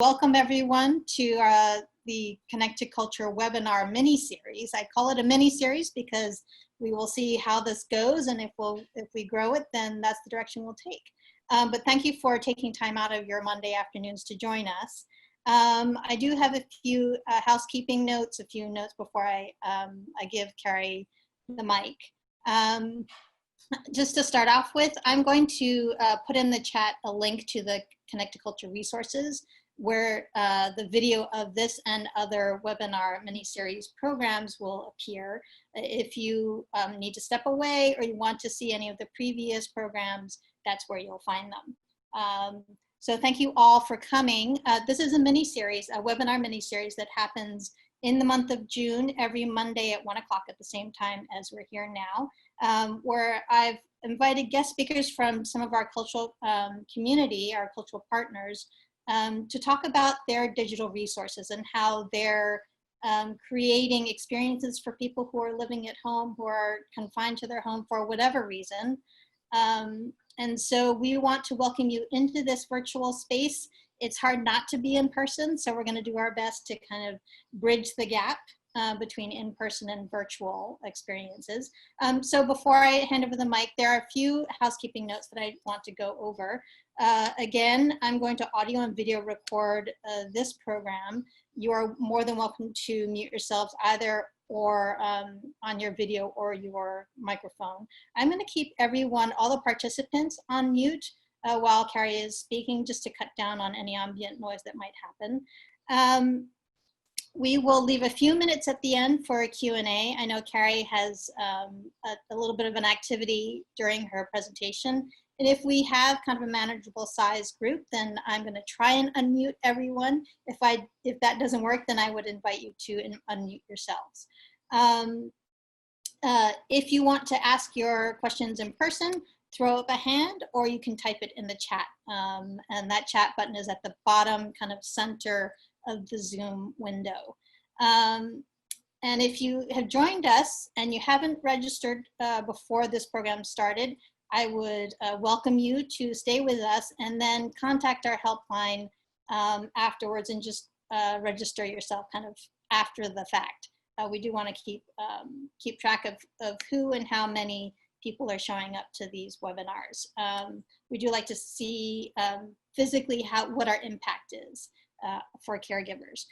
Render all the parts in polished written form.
Welcome everyone to the Connect to Culture webinar mini-series. I call it a mini-series because we will see how this goes, and if we grow it, then that's the direction we'll take. But thank you for taking time out of your Monday afternoons to join us. I do have a few housekeeping notes, a few notes before I give Carrie the mic. Just to start off with, I'm going to put in the chat a link to the Connect to Culture resources, where the video of this and other webinar mini-series programs will appear. If you need to step away or you want to see any of the previous programs, that's where you'll find them. So thank you all for coming. This is a mini-series, a webinar mini-series that happens in the month of June, every Monday at 1 o'clock at the same time as we're here now, where I've invited guest speakers from some of our cultural community, our cultural partners, to talk about their digital resources and how they're creating experiences for people who are living at home, who are confined to their home for whatever reason. And so we want to welcome you into this virtual space. It's hard not to be in person, so we're going to do our best to kind of bridge the gap between in-person and virtual experiences. So before I hand over the mic, there are a few housekeeping notes that I want to go over. Again, I'm going to audio and video record this program. You are more than welcome to mute yourselves either or on your video or your microphone. I'm going to keep everyone, all the participants, on mute while Carrie is speaking, just to cut down on any ambient noise that might happen. We will leave a few minutes at the end for a Q&A. I know Carrie has a little bit of an activity during her presentation. And if we have kind of a manageable size group, then I'm going to try and unmute everyone. If that doesn't work, then I would invite you to unmute yourselves. If you want to ask your questions in person, throw up a hand, or you can type it in the chat. And that chat button is at the bottom kind of center of the Zoom window. And if you have joined us and you haven't registered before this program started, I would welcome you to stay with us and then contact our helpline afterwards and just register yourself kind of after the fact. We do want to keep track of who and how many people are showing up to these webinars. We do like to see physically what our impact is for caregivers.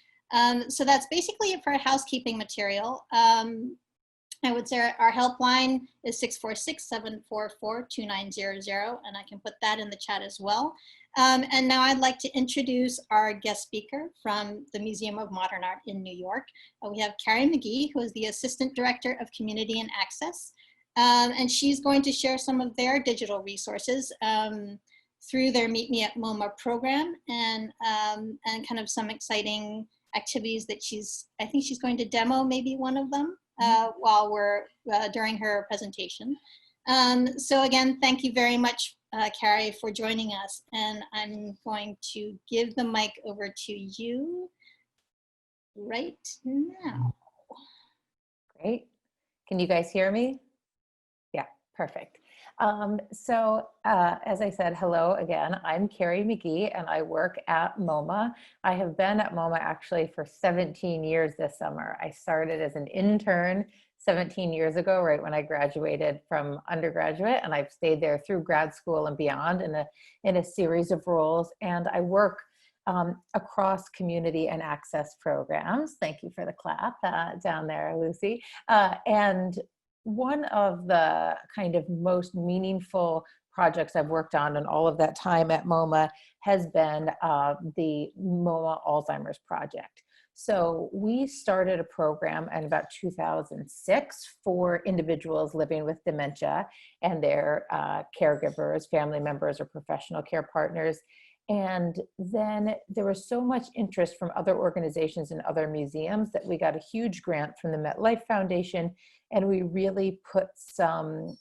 So that's basically it for housekeeping material. I would say our helpline is 646-744-2900, and I can put that in the chat as well. And now I'd like to introduce our guest speaker from the Museum of Modern Art in New York. We have Carrie Mcgee, who is the Assistant Director of Community and Access. And she's going to share some of their digital resources through their Meet Me at MoMA program and kind of some exciting activities that I think she's going to demo maybe one of them while we're during her presentation. So again, thank you very much, Carrie, for joining us. And I'm going to give the mic over to you right now. Great. Can you guys hear me? Yeah, perfect. As I said, hello again. I'm Carrie Mcgee and I work at MoMA. I have been at MoMA actually for 17 years this summer. I started as an intern 17 years ago, right when I graduated from undergraduate, and I've stayed there through grad school and beyond in a series of roles. And I work across community and access programs. Thank you for the clap down there, Lucy. And one of the kind of most meaningful projects I've worked on in all of that time at MoMA has been the MoMA Alzheimer's Project. So we started a program in about 2006 for individuals living with dementia and their caregivers, family members, or professional care partners. And then there was so much interest from other organizations and other museums that we got a huge grant from the MetLife Foundation, and we really put some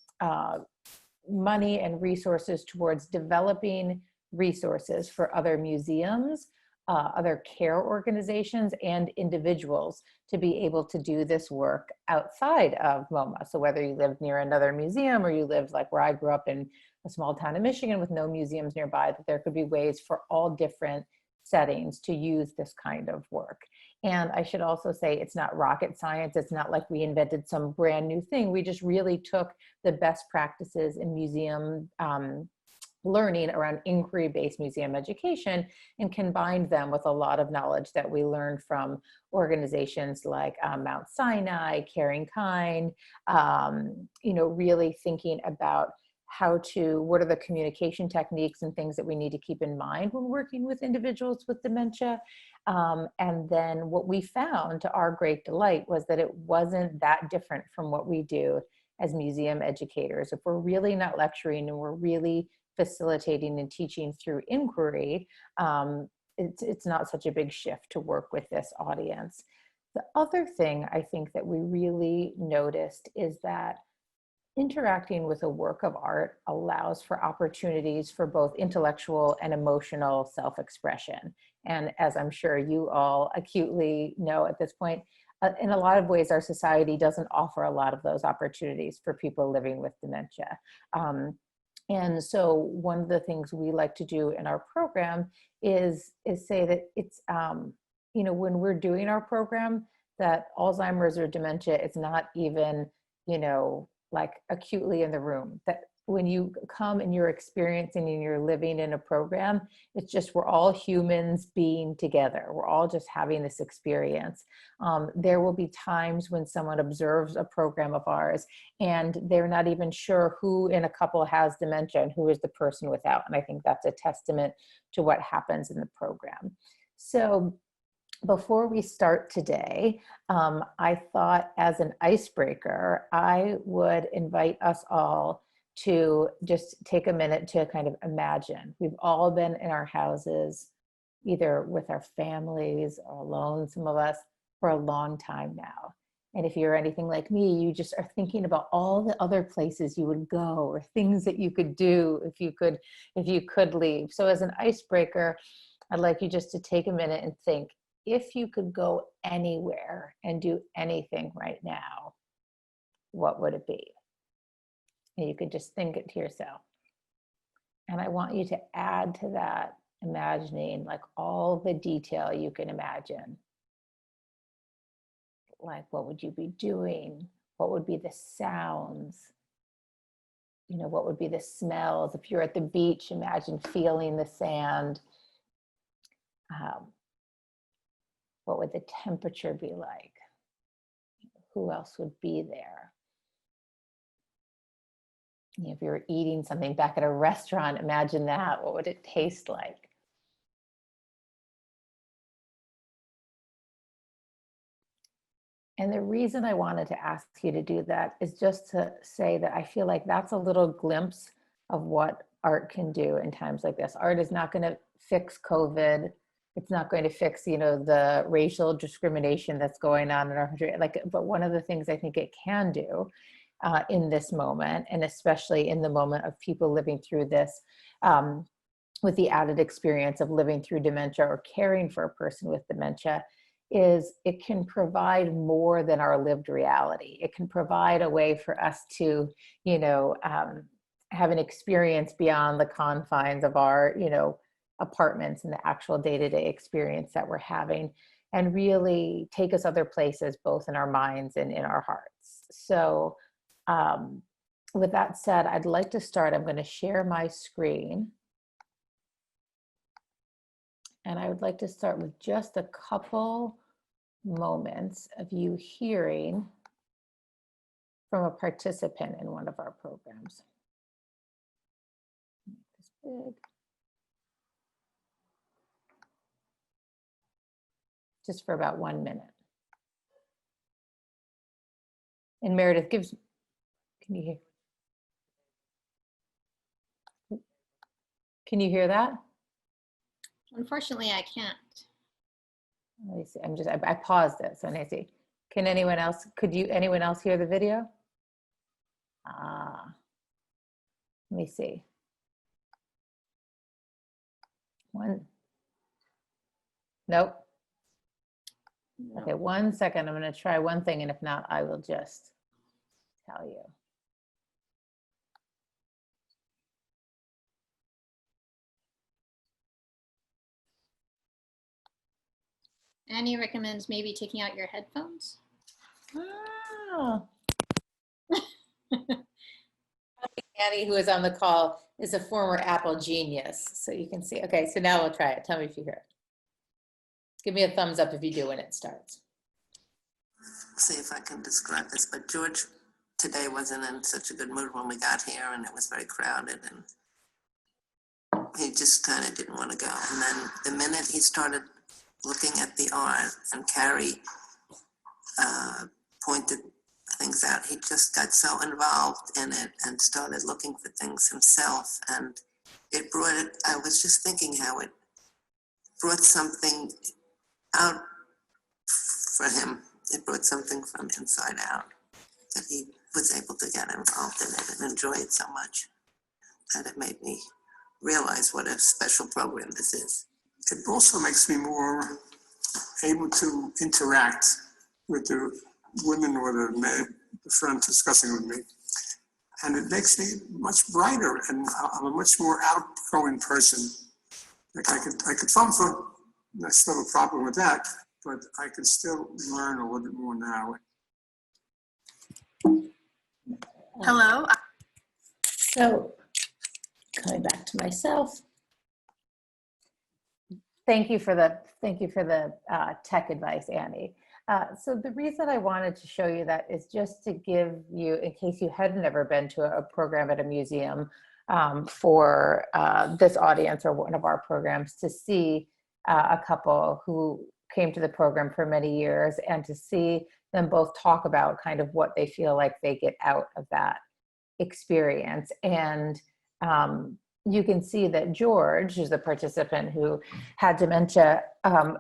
money and resources towards developing resources for other museums, other care organizations, and individuals to be able to do this work outside of MoMA. So whether you live near another museum or you live like where I grew up in a small town in Michigan with no museums nearby, that there could be ways for all different settings to use this kind of work. And I should also say it's not rocket science. It's not like we invented some brand new thing. We just really took the best practices in museum learning around inquiry-based museum education and combined them with a lot of knowledge that we learned from organizations like Mount Sinai, Caring Kind, really thinking about what are the communication techniques and things that we need to keep in mind when working with individuals with dementia. And then what we found, to our great delight, was that it wasn't that different from what we do as museum educators. If we're really not lecturing and we're really facilitating and teaching through inquiry, it's not such a big shift to work with this audience. The other thing I think that we really noticed is that interacting with a work of art allows for opportunities for both intellectual and emotional self-expression. And as I'm sure you all acutely know at this point, in a lot of ways, our society doesn't offer a lot of those opportunities for people living with dementia. And so one of the things we like to do in our program is say that it's, when we're doing our program, that Alzheimer's or dementia, it's not even, like acutely in the room. That when you come and you're experiencing and you're living in a program, it's just, we're all humans being together. We're all just having this experience. There will be times when someone observes a program of ours and they're not even sure who in a couple has dementia and who is the person without. And I think that's a testament to what happens in the program. So before we start today, I thought as an icebreaker, I would invite us all to just take a minute to kind of imagine. We've all been in our houses, either with our families or alone, some of us, for a long time now. And if you're anything like me, you just are thinking about all the other places you would go or things that you could do if you could leave. So as an icebreaker, I'd like you just to take a minute and think, if you could go anywhere and do anything right now, what would it be? And you could just think it to yourself. And I want you to add to that imagining like all the detail you can imagine. Like, what would you be doing? What would be the sounds? What would be the smells? If you're at the beach, imagine feeling the sand. What would the temperature be like? Who else would be there? If you were eating something back at a restaurant, imagine that. What would it taste like? And the reason I wanted to ask you to do that is just to say that I feel like that's a little glimpse of what art can do in times like this. Art is not going to fix COVID. It's not going to fix, the racial discrimination that's going on in our country. But one of the things I think it can do in this moment, and especially in the moment of people living through this, with the added experience of living through dementia or caring for a person with dementia, is it can provide more than our lived reality. It can provide a way for us to, have an experience beyond the confines of our, apartments and the actual day-to-day experience that we're having, and really take us other places, both in our minds and in our hearts. So with that said, I'd like to start. I'm going to share my screen. And I would like to start with just a couple moments of you hearing from a participant in one of our programs. Make this big. Just for about 1 minute. And Meredith can you hear that? Unfortunately, I can't. Let me see. I paused it, so let me see. Can anyone else hear the video? Let me see. Nope. No. Okay, 1 second. I'm going to try one thing, and if not, I will just tell you. Annie recommends maybe taking out your headphones. Oh. Annie, who is on the call, is a former Apple genius. So you can see. Okay, so now we'll try it. Tell me if you hear it. Give me a thumbs up if you do when it starts. See if I can describe this, but George today wasn't in such a good mood when we got here, and it was very crowded, and he just kind of didn't want to go. And then the minute he started looking at the art and Carrie pointed things out, he just got so involved in it and started looking for things himself. And it brought it, I was just thinking how it brought something out for him. It brought something from inside out that he was able to get involved in it and enjoy it so much. And it made me realize what a special program this is. It also makes me more able to interact with the women or the friend discussing with me. And it makes me much brighter, and I'm a much more outgoing person. Like I could phone for, I still have a problem with that, but I could still learn a little bit more now. Hello. So coming back to myself. Thank you for the tech advice, Annie. So the reason I wanted to show you that is just to give you, in case you had never been to a program at a museum for this audience or one of our programs, to see a couple who came to the program for many years and to see them both talk about kind of what they feel like they get out of that experience. And you can see that George, who's the participant who had dementia,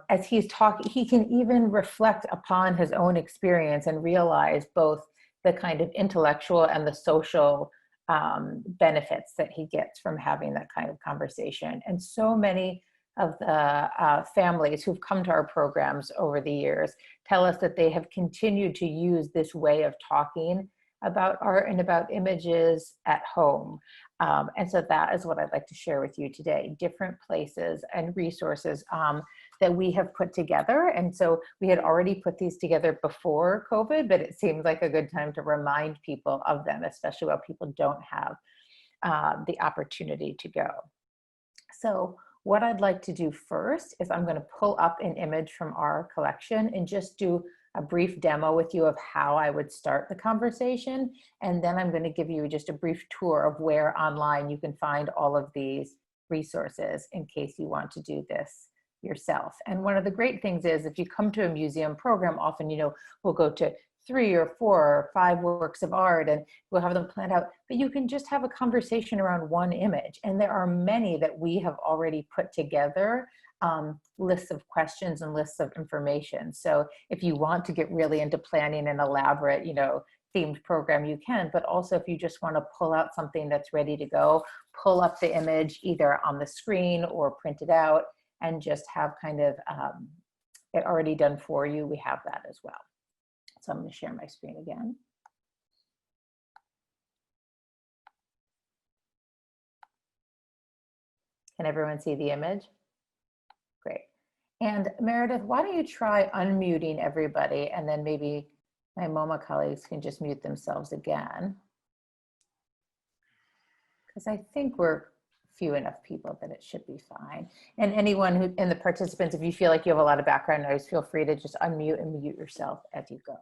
as he's talking, he can even reflect upon his own experience and realize both the kind of intellectual and the social benefits that he gets from having that kind of conversation. And so many of the families who've come to our programs over the years tell us that they have continued to use this way of talking about art and about images at home. And so that is what I'd like to share with you today, different places and resources that we have put together. And so we had already put these together before COVID, but it seems like a good time to remind people of them, especially while people don't have the opportunity to go. So what I'd like to do first is I'm going to pull up an image from our collection and just do a brief demo with you of how I would start the conversation. And then I'm going to give you just a brief tour of where online you can find all of these resources in case you want to do this yourself. And one of the great things is if you come to a museum program, often, you know, we'll go to 3 or 4 or 5 works of art and we'll have them planned out, but you can just have a conversation around one image. And there are many that we have already put together, lists of questions and lists of information. So if you want to get really into planning an elaborate, you know, themed program, you can, but also if you just want to pull out something that's ready to go, pull up the image either on the screen or print it out and just have kind of it already done for you. We have that as well. So I'm going to share my screen again. Can everyone see the image? Great. And Meredith, why don't you try unmuting everybody, and then maybe my MoMA colleagues can just mute themselves again. Because I think we're few enough people that it should be fine. And anyone who, and the participants, if you feel like you have a lot of background noise, feel free to just unmute and mute yourself as you go.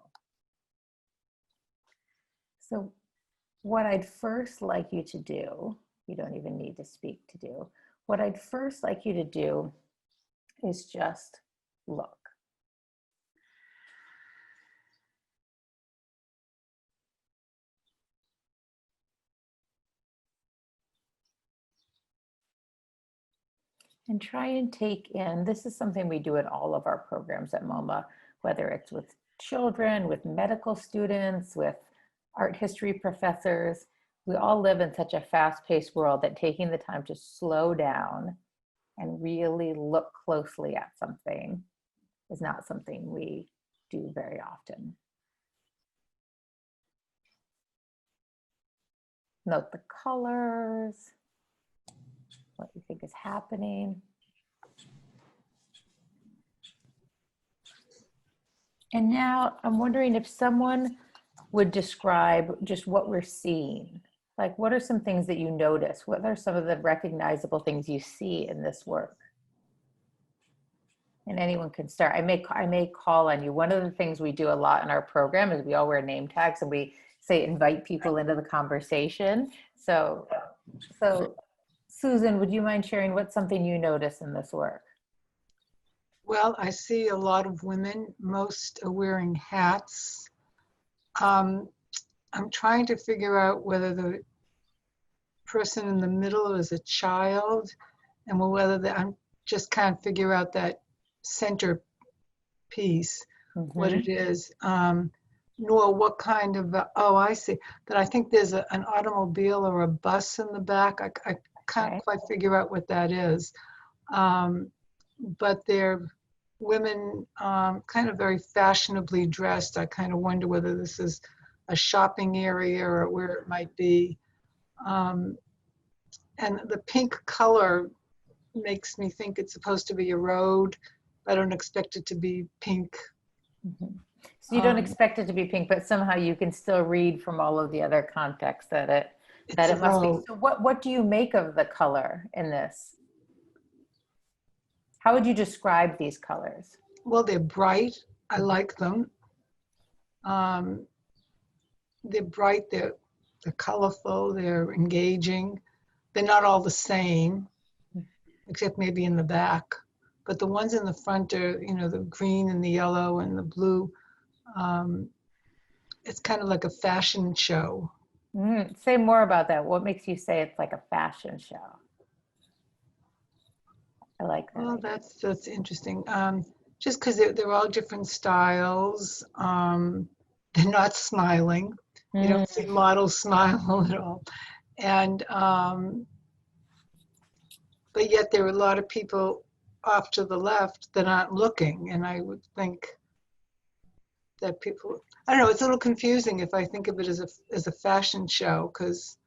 So what I'd first like you to do, you don't even need to speak to do, what I'd first like you to do is just look. And try and take in, this is something we do in all of our programs at MoMA, whether it's with children, with medical students, with art history professors. We all live in such a fast-paced world that taking the time to slow down and really look closely at something is not something we do very often. Note the colors, what you think is happening. And now I'm wondering if someone would describe just what we're seeing. Like, what are some things that you notice? What are some of the recognizable things you see in this work? And anyone can start. I may call on you. One of the things we do a lot in our program is we all wear name tags and we say invite people into the conversation. So Susan, would you mind sharing what's something you notice in this work? Well, I see a lot of women. Most are wearing hats. I'm trying to figure out whether the person in the middle is a child and I'm just can't figure out that center piece, what it is, nor what kind of, oh, I see. But I think there's an automobile or a bus in the back. I can't quite figure out what that is. But they're women kind of very fashionably dressed. I kind of wonder whether this is a shopping area or where it might be. And the pink color makes me think it's supposed to be a road. I don't expect it to be pink. So you don't expect it to be pink, but somehow you can still read from all of the other context that it must be. So what do you make of the color in this? How would you describe these colors? Well, they're bright. I like them. They're bright, they're colorful, they're engaging. They're not all the same, except maybe in the back. But the ones in the front are, the green and the yellow and the blue. It's kind of like a fashion show. Say more about that. What makes you say it's like a fashion show? I like that. Well, that's interesting. Just because they're all different styles. They're not smiling. You don't see models smile at all. And, but yet there are a lot of people off to the left that aren't looking. And I would think that people, I don't know, it's a little confusing if I think of it as a fashion show, because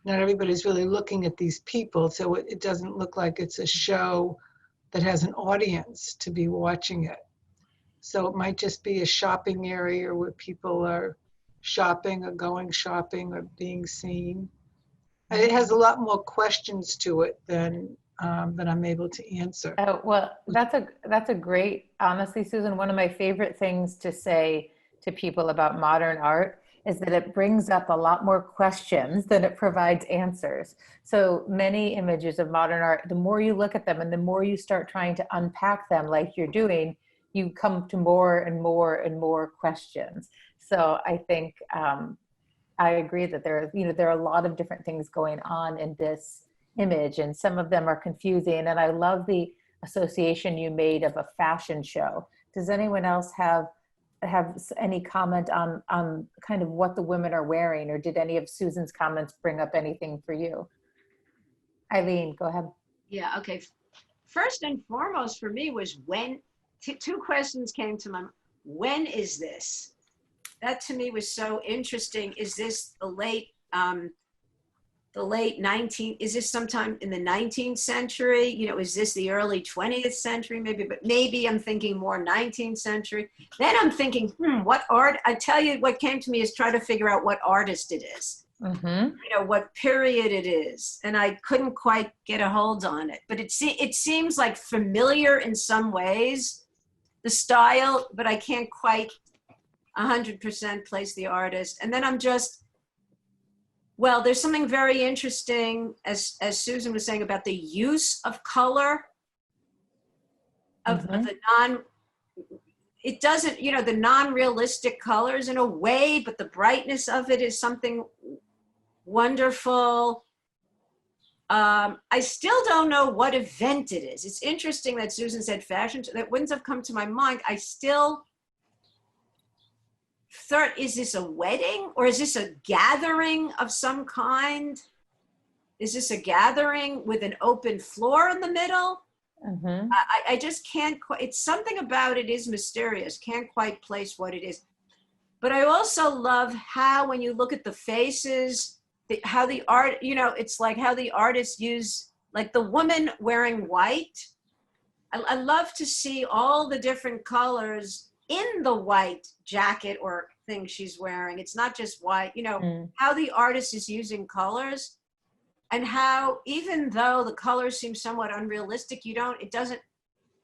not everybody's really looking at these people. So it doesn't look like it's a show that has an audience to be watching it. So it might just be a shopping area where people are shopping or going shopping or being seen. And it has a lot more questions to it than I'm able to answer. Oh, well, that's a great, honestly, Susan, one of my favorite things to say to people about modern art is that it brings up a lot more questions than it provides answers. So many images of modern art, the more you look at them and the more you start trying to unpack them like you're doing, you come to more and more and more questions. So I think I agree that there are a lot of different things going on in this image, and some of them are confusing. And I love the association you made of a fashion show. Does anyone else have any comment on kind of what the women are wearing, or did any of Susan's comments bring up anything for you? Eileen, go ahead. Yeah, okay. First and foremost for me was two questions came to my mind. When is this? That to me was so interesting. Is this the late 19th, is this sometime in the 19th century? Is this the early 20th century maybe, but maybe I'm thinking more 19th century. Then I'm thinking, what art? I tell you what came to me is try to figure out what artist it is. What period it is. And I couldn't quite get a hold on it, but it seems like familiar in some ways, the style, but I can't quite 100% place the artist. And then I'm just, well, there's something very interesting, as Susan was saying, about the use of color, of the it doesn't, the non-realistic colors in a way, but the brightness of it is something wonderful. I still don't know what event it is. It's interesting that Susan said fashion, that wouldn't have come to my mind. I still thought, is this a wedding or is this a gathering of some kind? Is this a gathering with an open floor in the middle? I just can't quite, it's something about it is mysterious. Can't quite place what it is. But I also love how, when you look at the faces, how the art, it's like how the artists use, like the woman wearing white. I love to see all the different colors in the white jacket or thing she's wearing. It's not just white, you know, Mm. how the artist is using colors and how, even though the colors seem somewhat unrealistic, it doesn't,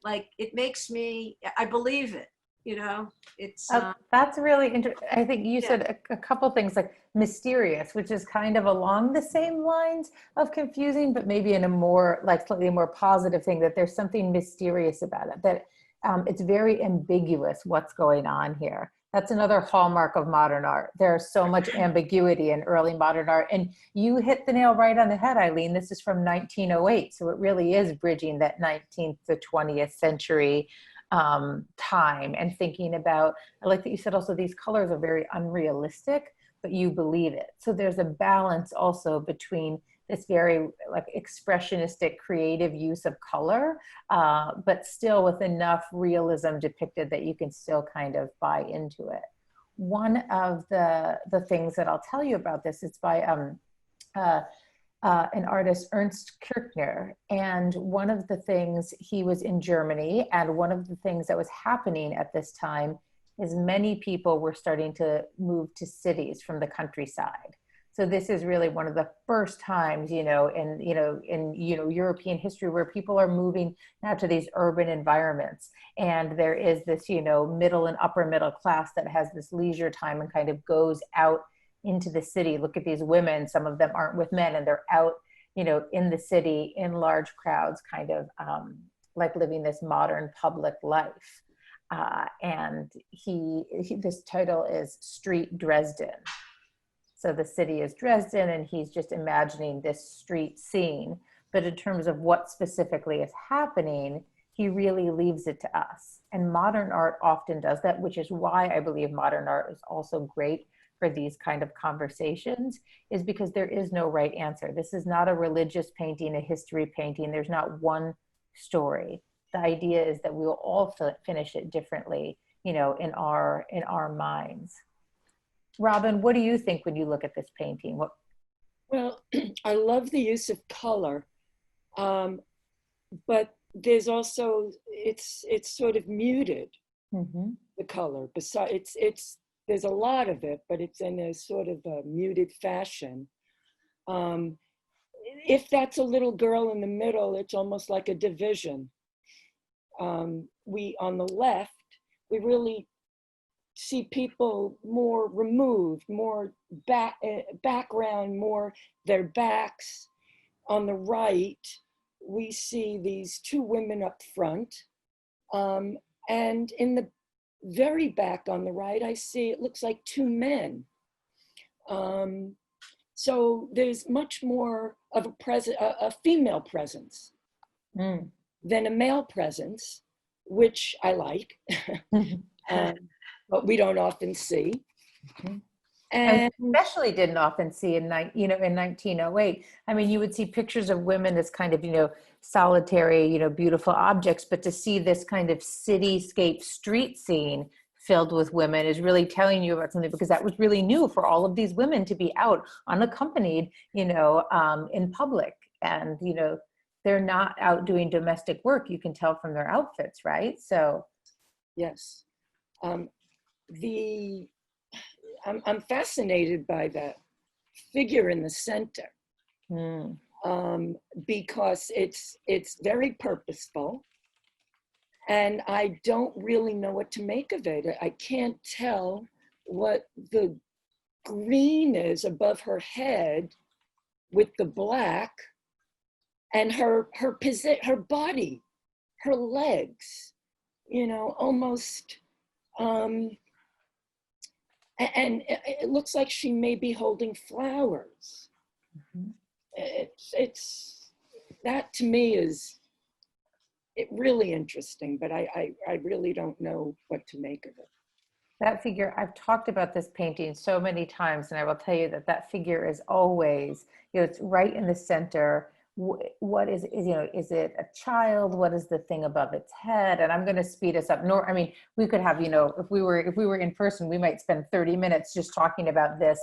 like, it makes me, I believe it, you know, it's, That's really interesting. I think you Yeah. said a couple things like mysterious, which is kind of along the same lines of confusing, but maybe in a more, like, slightly more positive thing, that there's something mysterious about it, that it's very ambiguous what's going on here. That's another hallmark of modern art. There's so much ambiguity in early modern art. And you hit the nail right on the head, Eileen. This is from 1908. So it really is bridging that 19th to 20th century time, and thinking about, I like that you said also these colors are very unrealistic, but you believe it. So there's a balance also between this very like expressionistic creative use of color, but still with enough realism depicted that you can still kind of buy into it. One of the things that I'll tell you about this is by an artist, Ernst Kirchner. And one of the things, he was in Germany, and one of the things that was happening at this time is many people were starting to move to cities from the countryside. So this is really one of the first times, in European history where people are moving now to these urban environments. And there is this, middle and upper middle class that has this leisure time and kind of goes out into the city. Look at these women, some of them aren't with men, and they're out, in the city in large crowds, kind of like living this modern public life. And this title is Street Dresden. So the city is Dresden, and he's just imagining this street scene. But in terms of what specifically is happening, he really leaves it to us. And modern art often does that, which is why I believe modern art is also great for these kind of conversations, is because there is no right answer. This is not a religious painting, a history painting. There's not one story. The idea is that we will all finish it differently, in our minds. Robin, what do you think when you look at this painting? Well, I love the use of color, but there's also, it's sort of muted, the color. Besides, there's a lot of it, but it's in a sort of a muted fashion. If that's a little girl in the middle, it's almost like a division. On the left, we really see people more removed, more background, more their backs. On the right, we see these two women up front. And in the very back on the right, I see it looks like two men. So there's much more of a female presence than a male presence, which I like. But we don't often see. And especially didn't often see in 1908. I mean, you would see pictures of women as kind of, solitary, beautiful objects, but to see this kind of cityscape street scene filled with women is really telling you about something, because that was really new for all of these women to be out unaccompanied, in public. And, they're not out doing domestic work. You can tell from their outfits, right? So. Yes. I'm fascinated by that figure in the center, because it's very purposeful, and I don't really know what to make of it. I can't tell what the green is above her head with the black, and her body, her legs, almost. And it looks like she may be holding flowers. It's that to me is really interesting, but I really don't know what to make of it. That figure, I've talked about this painting so many times, and I will tell you that figure is always, it's right in the center. What is it a child? What is the thing above its head? And I'm going to speed us up. We could have, if we were in person, we might spend 30 minutes just talking about this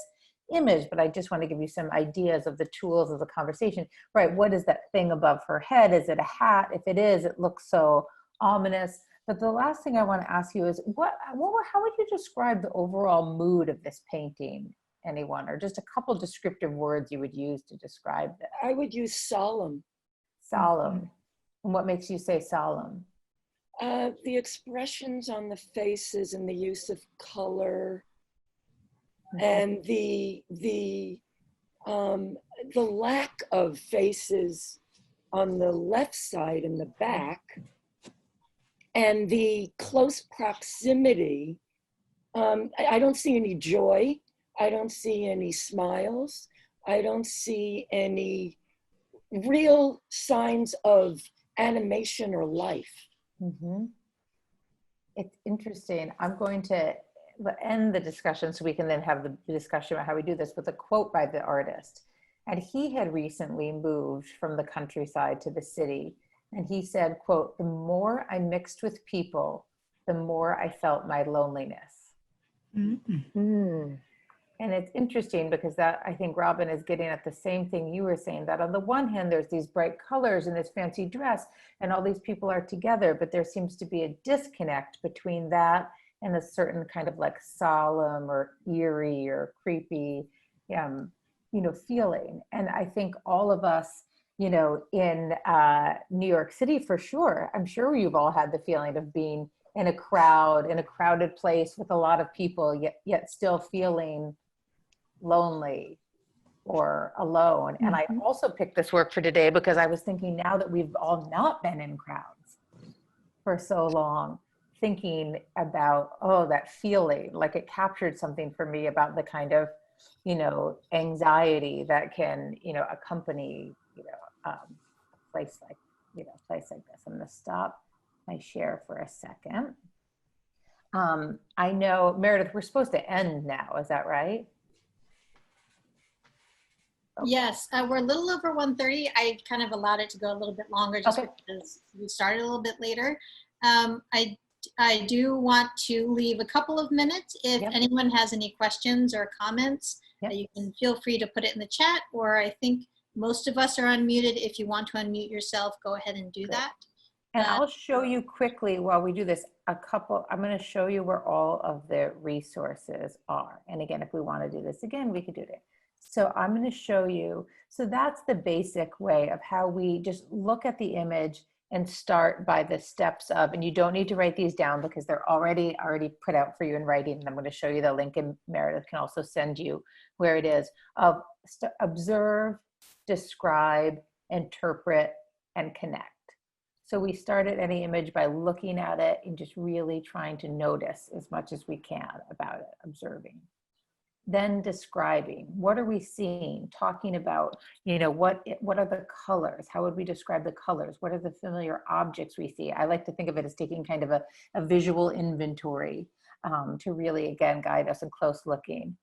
image, but I just want to give you some ideas of the tools of the conversation. Right. What is that thing above her head? Is it a hat? If it is, it looks so ominous. But the last thing I want to ask you is how would you describe the overall mood of this painting, anyone, or just a couple descriptive words you would use to describe this? I would use solemn. Solemn. And what makes you say solemn? The expressions on the faces and the use of color, and the lack of faces on the left side and the back, and the close proximity. I don't see any joy. I don't see any smiles. I don't see any real signs of animation or life. Mm-hmm. It's interesting. I'm going to end the discussion so we can then have the discussion about how we do this with a quote by the artist. And he had recently moved from the countryside to the city. And he said, quote, "The more I mixed with people, the more I felt my loneliness." Mm-hmm. And it's interesting because that, I think Robin is getting at the same thing you were saying, that on the one hand, there's these bright colors and this fancy dress and all these people are together, but there seems to be a disconnect between that and a certain kind of like solemn or eerie or creepy, feeling. And I think all of us, in New York City for sure, I'm sure you've all had the feeling of being in a crowd, in a crowded place with a lot of people, yet still feeling lonely or alone. And I also picked this work for today because I was thinking, now that we've all not been in crowds for so long, thinking about, that feeling, like it captured something for me about the kind of, anxiety that can, accompany, a place like this. I'm going to stop my share for a second. I know, Meredith, we're supposed to end now. Is that right? Okay. Yes, we're a little over 1:30. I kind of allowed it to go a little bit longer just because we started a little bit later. I do want to leave a couple of minutes if anyone has any questions or comments. You can feel free to put it in the chat, or I think most of us are unmuted. If you want to unmute yourself, go ahead and do that. And I'll show you quickly while we do this, I'm going to show you where all of the resources are. And again, if we want to do this again, we could do it. So I'm going to show you. So that's the basic way of how we just look at the image and start by the steps of, and you don't need to write these down because they're already put out for you in writing. And I'm going to show you the link, and Meredith can also send you where it is, of observe, describe, interpret, and connect. So we start at any image by looking at it and just really trying to notice as much as we can about it, observing. Then describing, what are we seeing? Talking about, what are the colors? How would we describe the colors? What are the familiar objects we see? I like to think of it as taking kind of a visual inventory to really, again, guide us in close looking.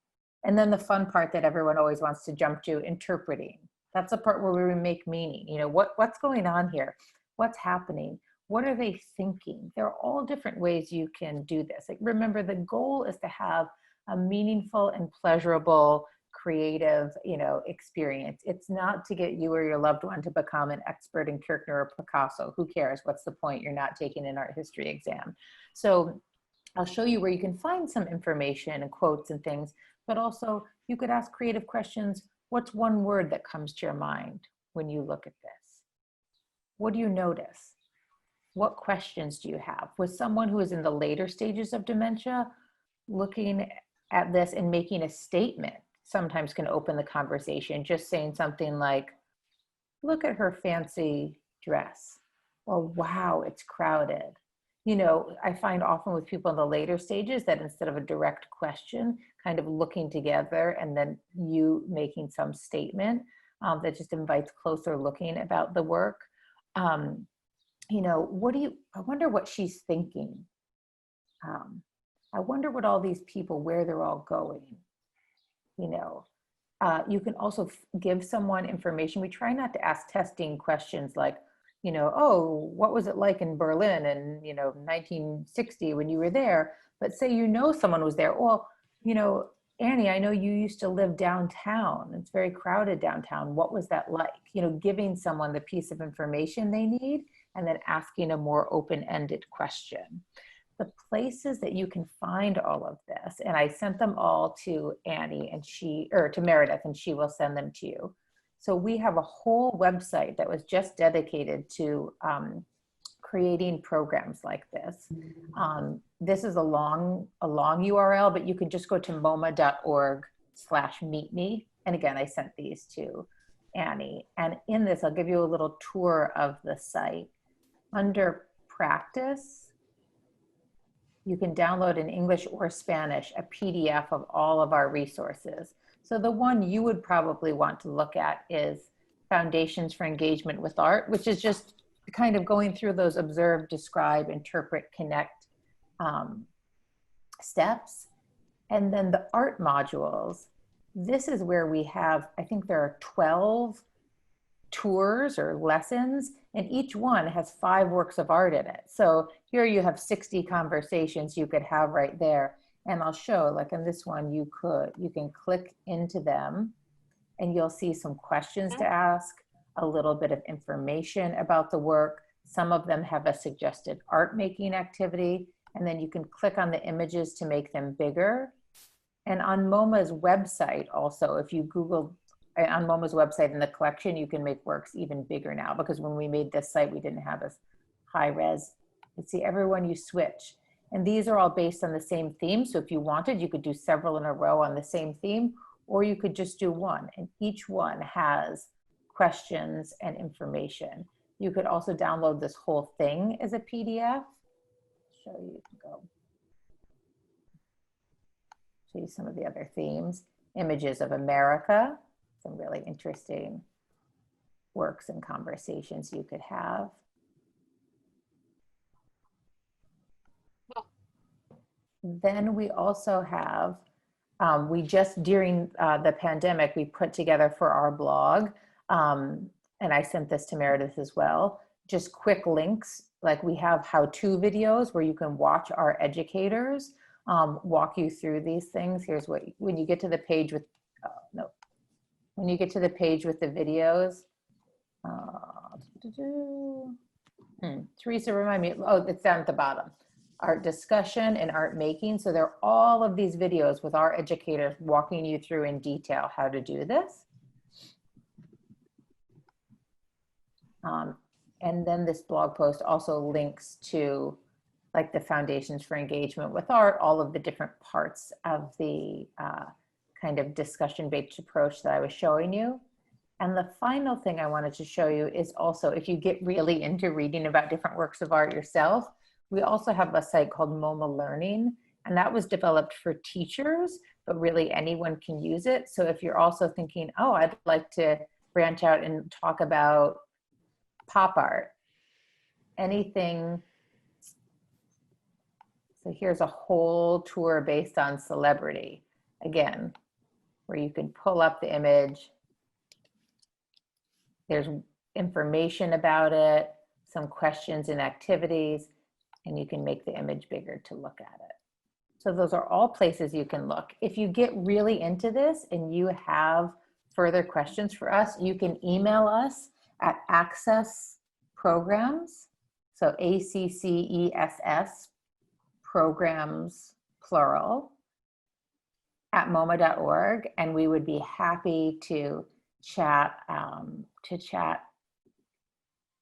And then the fun part that everyone always wants to jump to, interpreting. That's the part where we make meaning. What's going on here? What's happening? What are they thinking? There are all different ways you can do this. Like, remember, the goal is to have a meaningful and pleasurable, creative, experience. It's not to get you or your loved one to become an expert in Kirchner or Picasso. Who cares? What's the point? You're not taking an art history exam. So I'll show you where you can find some information and quotes and things, but also you could ask creative questions. What's one word that comes to your mind when you look at this? What do you notice? What questions do you have? With someone who is in the later stages of dementia, looking at this and making a statement sometimes can open the conversation. Just saying something like, look at her fancy dress, or wow, it's crowded. I find often with people in the later stages that instead of a direct question, kind of looking together and then you making some statement that just invites closer looking about the work. I wonder what she's thinking. I wonder what all these people, where they're all going. You can also give someone information. We try not to ask testing questions like, oh, what was it like in Berlin in, 1960 when you were there? But say, someone was there. Well, Annie, I know you used to live downtown. It's very crowded downtown. What was that like? Giving someone the piece of information they need and then asking a more open-ended question. The places that you can find all of this, and I sent them all to Annie and to Meredith, and she will send them to you. So we have a whole website that was just dedicated to creating programs like this. This is a long URL, but you can just go to moma.org/meetme. And again, I sent these to Annie. And in this, I'll give you a little tour of the site. Under practice, you can download in English or Spanish a PDF of all of our resources. So the one you would probably want to look at is Foundations for Engagement with Art, which is just kind of going through those observe, describe, interpret, connect steps. And then the art modules, this is where we have, I think there are 12 tours or lessons, and each one has 5 works of art in it. So here you have 60 conversations you could have right there. And I'll show, like in this one, you can click into them and you'll see some questions to ask, a little bit of information about the work. Some of them have a suggested art making activity, and then you can click on the images to make them bigger. And on MoMA's website also, if you Google on MoMA's website in the collection, you can make works even bigger now, because when we made this site, we didn't have as high res. You see everyone you switch. And these are all based on the same theme. So if you wanted, you could do several in a row on the same theme, or you could just do one. And each one has questions and information. You could also download this whole thing as a PDF. Show you, show you some of the other themes. Images of America, some really interesting works and conversations you could have. Then we also have, we just during the pandemic, we put together for our blog, and I sent this to Meredith as well, just quick links. Like we have how-to videos where you can watch our educators walk you through these things. Here's what, when you get to the page with, when you get to the page with the videos, Teresa, remind me, oh, it's down at the bottom. Art discussion and art making. So there are all of these videos with our educators walking you through in detail how to do this. And then this blog post also links to like the Foundations for Engagement with Art, all of the different parts of the kind of discussion-based approach that I was showing you. And the final thing I wanted to show you is also, if you get really into reading about different works of art yourself, we also have a site called Moma Learning, and that was developed for teachers, but really anyone can use it. So if you're also thinking, oh, I'd like to branch out and talk about pop art, anything. So here's a whole tour based on celebrity, again, where you can pull up the image. There's information about it, some questions and activities, and you can make the image bigger to look at it. So those are all places you can look. If you get really into this and you have further questions for us, you can email us at access programs, so ACCESS programs, plural, at moma.org, and we would be happy to chat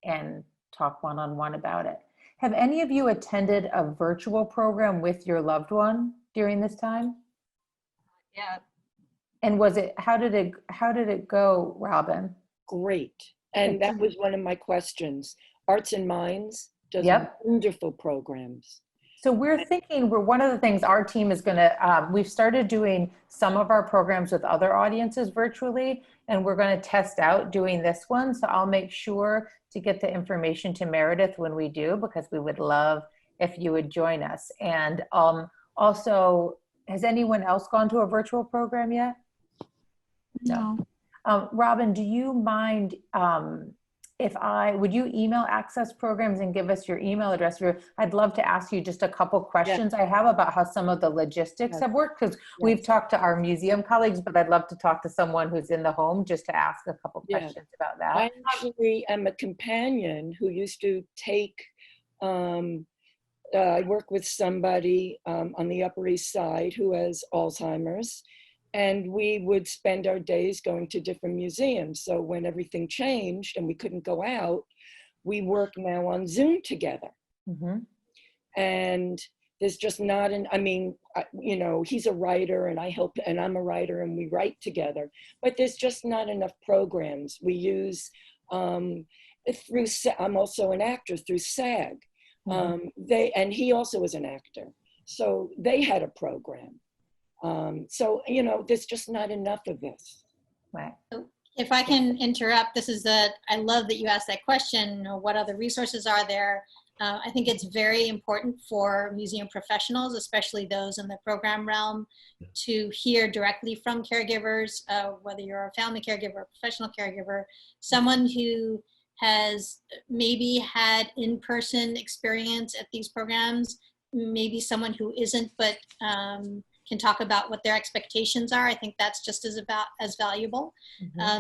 and talk one-on-one about it. Have any of you attended a virtual program with your loved one during this time? Yeah. And was it, how did it go, Robin? Great. And that was one of my questions. Arts and Minds does wonderful programs. So we're thinking, one of the things our team is gonna, we've started doing some of our programs with other audiences virtually, and we're gonna test out doing this one. So I'll make sure to get the information to Meredith when we do, because we would love if you would join us. And also, has anyone else gone to a virtual program yet? No. Robin, do you mind would you email Access Programs and give us your email address? I'd love to ask you just a couple questions I have about how some of the logistics have worked, because we've talked to our museum colleagues, but I'd love to talk to someone who's in the home just to ask a couple questions about that. I actually am a companion who used to take, I work with somebody on the Upper East Side who has Alzheimer's, and we would spend our days going to different museums. So when everything changed and we couldn't go out, we work now on Zoom together. And there's just not you know, he's a writer and I help, and I'm a writer and we write together, but there's just not enough programs. We use, I'm also an actor through SAG. And he also is an actor. So they had a program. So, you know, there's just not enough of this. Right. If I can interrupt, I love that you asked that question, what other resources are there? I think it's very important for museum professionals, especially those in the program realm, to hear directly from caregivers, whether you're a family caregiver or professional caregiver, someone who has maybe had in-person experience at these programs, maybe someone who isn't, but can talk about what their expectations are. I think that's just as valuable.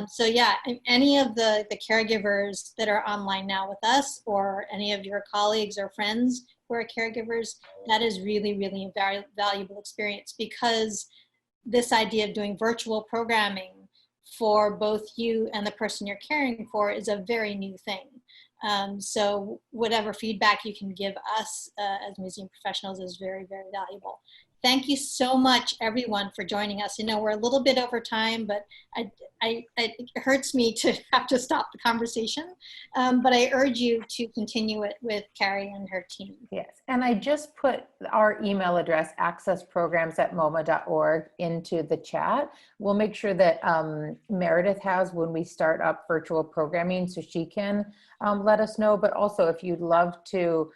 So yeah, any of the caregivers that are online now with us, or any of your colleagues or friends who are caregivers, that is really, really a valuable experience, because this idea of doing virtual programming for both you and the person you're caring for is a very new thing. So whatever feedback you can give us as museum professionals is very, very valuable. Thank you so much, everyone, for joining us. You know, we're a little bit over time, but it hurts me to have to stop the conversation. But I urge you to continue it with Carrie and her team. Yes, and I just put our email address, accessprograms@moma.org, into the chat. We'll make sure that Meredith has when we start up virtual programming, so she can let us know. But also, if you'd like to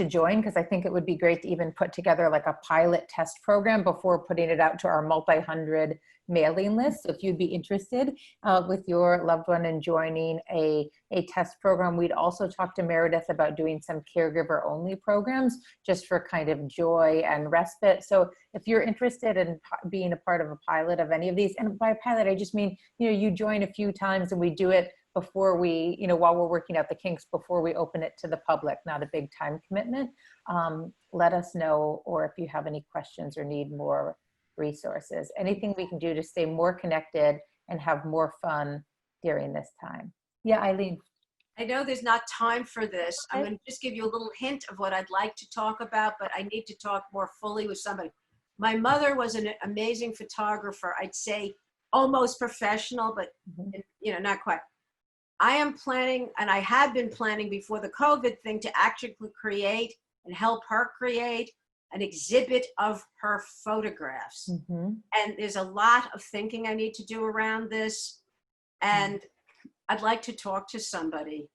join, because I think it would be great to even put together like a pilot test program before putting it out to our multi-hundred mailing list. So if you'd be interested with your loved one in joining a test program, we'd also talk to Meredith about doing some caregiver only programs just for kind of joy and respite. So if you're interested in being a part of a pilot of any of these, and by pilot, I just mean, you know, you join a few times and we do it before we, you know, while we're working out the kinks, before we open it to the public, not a big time commitment. Let us know, or if you have any questions or need more resources, anything we can do to stay more connected and have more fun during this time. Yeah, Eileen. I know there's not time for this. I'm going to just give you a little hint of what I'd like to talk about, but I need to talk more fully with somebody. My mother was an amazing photographer. I'd say almost professional, but you know, not quite. I am planning, and I had been planning before the COVID thing, to actually create and help her create an exhibit of her photographs. And there's a lot of thinking I need to do around this. And I'd like to talk to somebody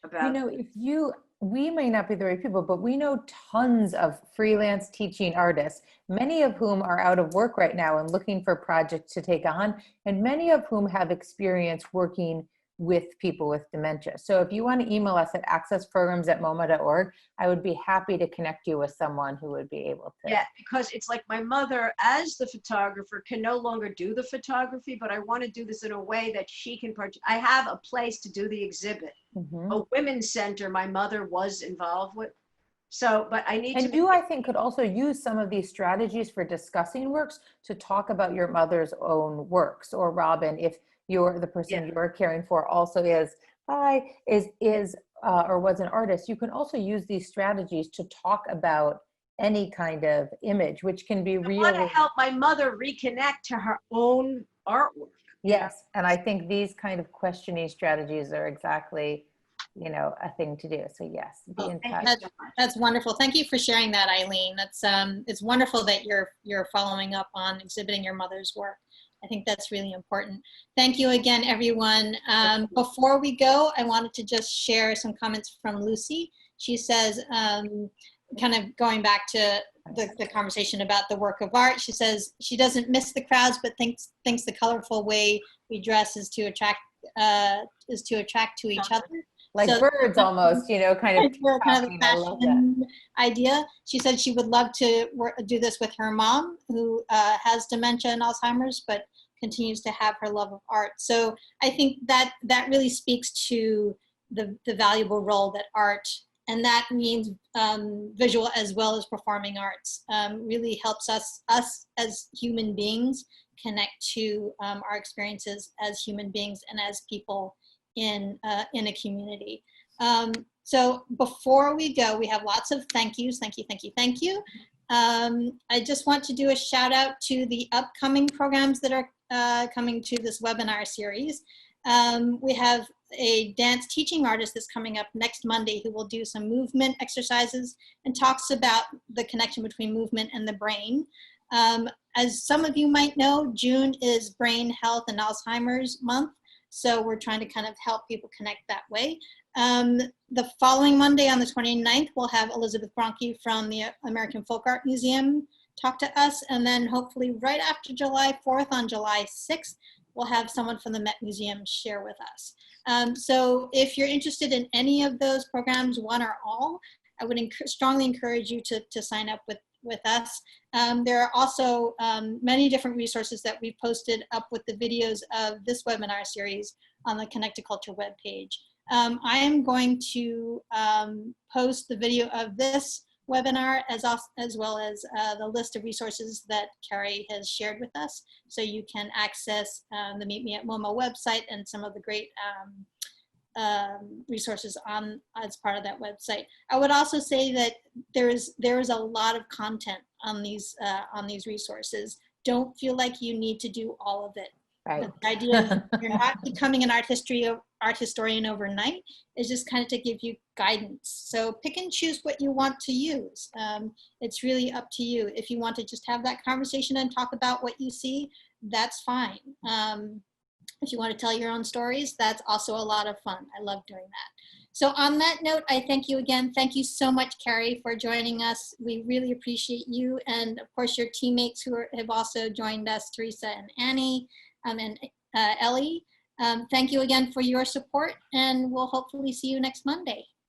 about, you know, we may not be the right people, but we know tons of freelance teaching artists, many of whom are out of work right now and looking for projects to take on, and many of whom have experience working with people with dementia. So if you want to email us at accessprograms@moma.org, I would be happy to connect you with someone who would be able to. Yeah, because it's like my mother, as the photographer, can no longer do the photography, but I want to do this in a way that she can I have a place to do the exhibit. A women's center my mother was involved with. So, but I need and you, I think, could also use some of these strategies for discussing works to talk about your mother's own works. Or Robin, if you're the person you're caring for also is or was an artist, you can also use these strategies to talk about any kind of image, which can be really. I want to help my mother reconnect to her own artwork. Yes, and I think these kind of questioning strategies are exactly, you know, a thing to do. So yes, be in touch. That's wonderful. Thank you for sharing that, Eileen. That's it's wonderful that you're following up on exhibiting your mother's work. I think that's really important. Thank you again, everyone. Before we go, I wanted to just share some comments from Lucy. She says, kind of going back to the conversation about the work of art, she says she doesn't miss the crowds, but thinks the colorful way we dress is to attract is to attract to each other. Like So- birds almost, you know, kind of kind of talking. the I love that. fashion idea. She said she would love to do this with her mom, who has dementia and Alzheimer's, but continues to have her love of art. So I think that really speaks to the valuable role that art, and that means visual as well as performing arts, really helps us as human beings connect to our experiences as human beings and as people in a community. So before we go, we have lots of thank yous. Thank you, thank you, thank you. I just want to do a shout out to the upcoming programs that are coming to this webinar series. We have a dance teaching artist that's coming up next Monday who will do some movement exercises and talks about the connection between movement and the brain. As some of you might know, June is Brain Health and Alzheimer's Month. So we're trying to kind of help people connect that way. The following Monday on the 29th, we'll have Elizabeth Bronke from the American Folk Art Museum talk to us. And then hopefully right after July 4th on July 6th, we'll have someone from the Met Museum share with us. So if you're interested in any of those programs, one or all, I would strongly encourage you to sign up with us. There are also many different resources that we've posted up with the videos of this webinar series on the Connect to Culture webpage. I am going to post the video of this webinar as well as the list of resources that Carrie has shared with us. So you can access the Meet Me at MoMA website and some of the great resources as part of that website. I would also say that there is a lot of content on these resources. Don't feel like you need to do all of it. Right. The idea is you're not becoming an art historian overnight. It's just kind of to give you guidance. So pick and choose what you want to use. It's really up to you. If you want to just have that conversation and talk about what you see, that's fine. If you want to tell your own stories, that's also a lot of fun. I love doing that. So on that note, I thank you again. Thank you so much, Carrie, for joining us. We really appreciate you. And of course, your teammates who have also joined us, Teresa and Annie and Ellie. Thank you again for your support, and we'll hopefully see you next Monday.